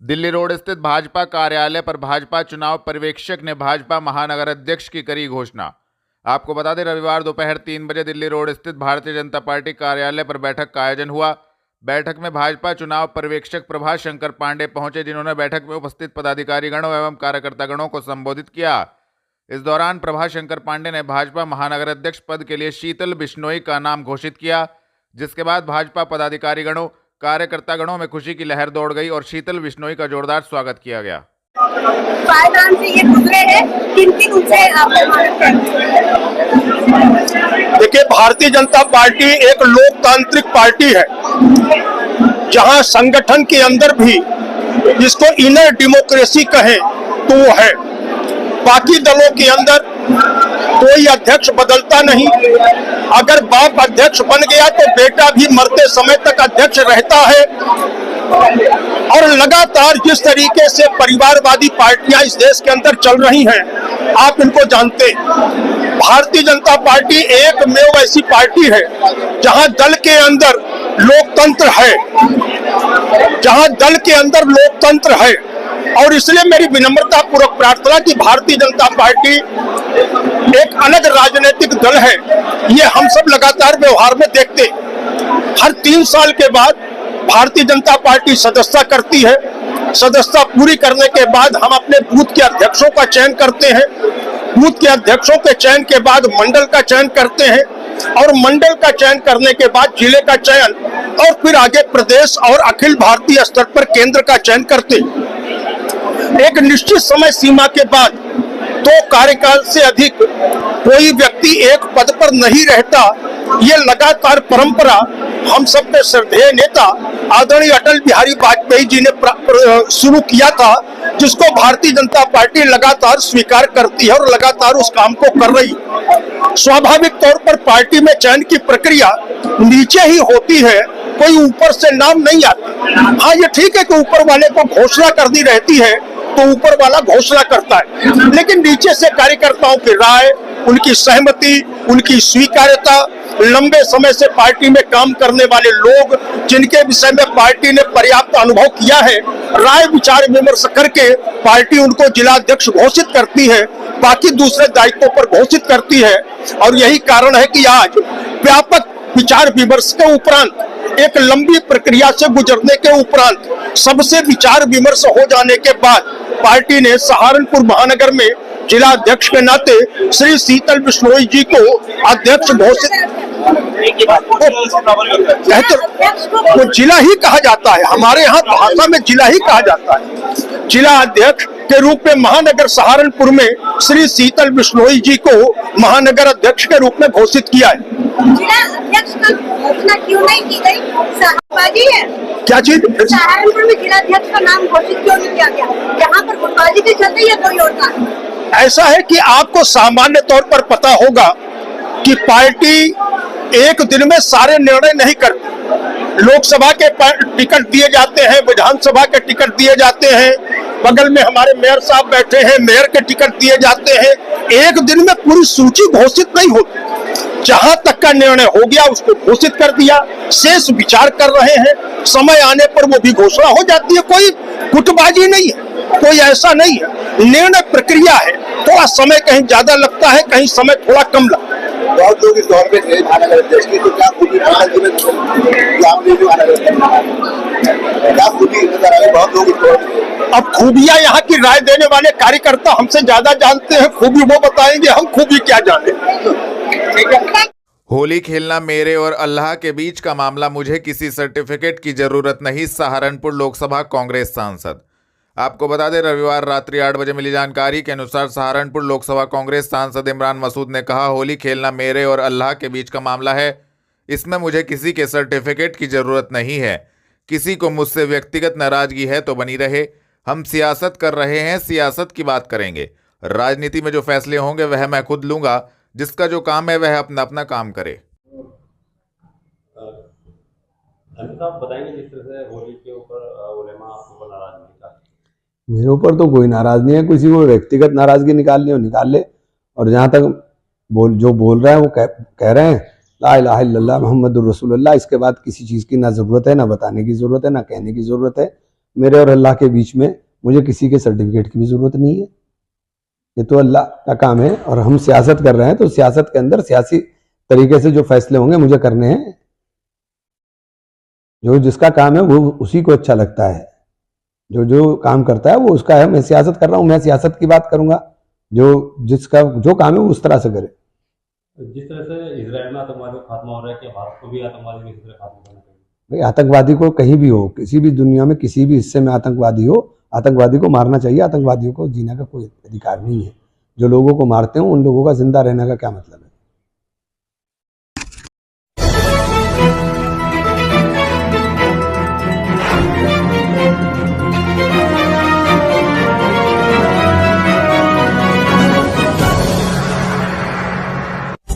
Delhi road स्थित भाजपा कार्यालय पर भाजपा चुनाव पर्यवेक्षक ने भाजपा महानगर अध्यक्ष की करी घोषणा। आपको बता दें, रविवार दोपहर 3 बजे दिल्ली रोड स्थित भारतीय जनता पार्टी कार्यालय पर बैठक का आयोजन हुआ। बैठक में भाजपा चुनाव पर्यवेक्षक प्रभाष शंकर पांडे पहुंचे, जिन्होंने बैठक में उपस्थित पदाधिकारीगणों एवं कार्यकर्तागणों को संबोधित किया। इस दौरान प्रभाष शंकर पांडे ने भाजपा महानगर अध्यक्ष पद के लिए शीतल बिश्नोई का नाम घोषित किया, जिसके बाद भाजपा पदाधिकारीगणों कार्यकर्तागणों में खुशी की लहर दौड़ गई और शीतल बिश्नोई का जोरदार स्वागत किया गया। पायदान से ये गुजरे हैं, किन-किन उनसे आप देखिए, भारतीय जनता पार्टी एक लोकतांत्रिक पार्टी है, जहां संगठन के अंदर भी जिसको इनर डेमोक्रेसी कहें तो वो है। बाकी दलों के अंदर कोई अध्यक्ष बदलता नहीं। अगर बाप अध्यक्ष बन गया तो बेटा भी मरते समय तक अध्यक्ष रहता है। और लगातार जिस तरीके से परिवारवादी पार्टियां इस देश के अंदर चल रही हैं, आप इनको जानते हैं। भारतीय जनता पार्टी एकमेव ऐसी पार्टी है जहां दल के अंदर लोकतंत्र है, जहां दल के अंदर लोकतंत्र है। और इसलिए मेरी विनम्रता पूर्वक प्रार्थना कि भारतीय जनता पार्टी एक अलग राजनीतिक दल है, ये हम सब लगातार व्यवहार में देखते हैं। हर 3 साल के बाद भारतीय जनता पार्टी सदस्यता करती है। सदस्यता पूरी करने के बाद हम अपने बूथ के अध्यक्षों का चयन करते हैं। बूथ के अध्यक्षों के चयन के बाद मंडल का चयन करते हैं और मंडल का चयन करने के बाद जिले का चयन और फिर आगे प्रदेश और अखिल भारतीय स्तर पर केंद्र का चयन करते हैं। एक निश्चित समय सीमा के बाद 2 कार्यकाल से अधिक कोई व्यक्ति एक पद पर नहीं रहता। ये लगातार परंपरा हम सबके श्रद्धेय नेता आदरणीय अटल बिहारी वाजपेयी जी ने शुरू किया था, जिसको भारतीय जनता पार्टी लगातार स्वीकार करती है और लगातार उस काम को कर रही है। स्वाभाविक तौर पर पार्टी में चयन की प्रक्रिया नीचे ही होती है, कोई ऊपर से नाम नहीं आता। हाँ, ये ठीक है कि ऊपर वाले को घोषणा कर दी रहती है तो ऊपर वाला घोषणा करता है, लेकिन नीचे से कार्यकर्ताओं की राय, उनकी सहमति, उनकी स्वीकार्यता, लंबे समय से पार्टी में काम करने वाले लोग जिनके विषय में पार्टी ने पर्याप्त अनुभव किया है, राय विचार विमर्श करके पार्टी उनको जिलाध्यक्ष घोषित करती है, बाकी दूसरे दायित्वों पर घोषित करती है। और यही कारण है कि आज व्यापक विचार विमर्श के उपरांत, एक लंबी प्रक्रिया से गुजरने के उपरांत, सबसे विचार विमर्श हो जाने के बाद पार्टी ने सहारनपुर महानगर में जिला अध्यक्ष के नाते श्री शीतल बिश्नोई जी को अध्यक्ष घोषित। तो जिला ही कहा जाता है, हमारे यहाँ भाषा में जिला ही कहा जाता है। जिला अध्यक्ष के रूप में महानगर सहारनपुर में श्री शीतल बिश्नोई जी को महानगर अध्यक्ष के रूप में घोषित किया है। जिला अध्यक्ष का घोषणा क्यों नहीं की गई? गुटबाजी है क्या चीज? सहारनपुर में जिला अध्यक्ष का नाम घोषित क्यों नहीं किया गया? यहाँ पर गुटबाजी के चलते या कोई और कारण? ऐसा है कि आपको सामान्य तौर पर पता होगा कि पार्टी एक दिन में सारे निर्णय नहीं करती। लोकसभा के टिकट दिए जाते हैं, विधानसभा के टिकट दिए जाते हैं, बगल में हमारे मेयर साहब बैठे हैं, मेयर के टिकट दिए जाते हैं। एक दिन में पूरी सूची घोषित नहीं होती। जहां तक का निर्णय हो गया उसको घोषित कर दिया, शेष विचार कर रहे हैं, समय आने पर वो भी घोषणा हो जाती है। कोई गुटबाजी नहीं है, कोई ऐसा नहीं है, निर्णय प्रक्रिया है। थोड़ा समय कहीं ज्यादा लगता है, कहीं समय थोड़ा कम लगता है। बहुत लोग इस दौर में थे महानगर अध्यक्ष की, तो क्या खूबी क्या खूबी नजर आए? बहुत लोग इस दौर में। अब खूबियां यहाँ की राय देने वाले कार्यकर्ता हमसे ज्यादा जानते हैं, खूबी वो बताएंगे, हम खूबी क्या जाने। ठीक है। होली खेलना मेरे और अल्लाह के बीच का मामला, मुझे किसी सर्टिफिकेट की जरूरत नहीं। सहारनपुर लोकसभा कांग्रेस सांसद। आपको बता दें, रविवार रात्रि 8 बजे मिली जानकारी के अनुसार सहारनपुर लोकसभा कांग्रेस सांसद इमरान मसूद ने कहा, होली खेलना मेरे और अल्लाह के बीच का मामला है। इसमें मुझे किसी के सर्टिफिकेट की जरूरत नहीं है। किसी को मुझसे व्यक्तिगत नाराजगी है तो बनी रहे। हम सियासत कर रहे हैं, सियासत की बात करेंगे। राजनीति में जो फैसले होंगे वह मैं खुद लूंगा। जिसका जो काम है वह अपना अपना काम करे। बताएंगे जिस तरह से होली के ऊपर उलेमा आपको नाराज नहीं था? मेरे ऊपर तो कोई नाराज नहीं है। किसी को व्यक्तिगत नाराजगी निकालनी हो निकाल ले। और जहाँ तक जो बोल रहा है वो कह रहे हैं ला इलाहा इल्लल्लाह मुहम्मदुर रसूलुल्लाह। इसके बाद किसी चीज़ की ना ज़रूरत है, ना बताने की ज़रूरत है, ना कहने की ज़रूरत है। मेरे और अल्लाह के बीच में मुझे किसी के सर्टिफिकेट की भी जरूरत नहीं है। ये तो अल्लाह का काम है और हम सियासत कर रहे हैं, तो सियासत के अंदर सियासी तरीके से जो फैसले होंगे मुझे करने हैं। जो जिसका काम है वो उसी को अच्छा लगता है, जो जो काम करता है वो उसका है। मैं सियासत कर रहा हूँ, मैं सियासत की बात करूंगा, जो जिसका जो काम है वो उस तरह से करे। जिस तरह से इजराइल में आतंकवादी का खात्मा हो रहा है, क्या भारत को भी आतंकवादी में इसी तरह खात्मा करना चाहिए? भाई आतंकवादी को कहीं भी हो, किसी भी दुनिया में किसी भी हिस्से में आतंकवादी हो, आतंकवादी को मारना चाहिए। आतंकवादियों को जीने का कोई अधिकार नहीं है। जो लोगों को मारते हैं उन लोगों का जिंदा रहने का क्या मतलब है?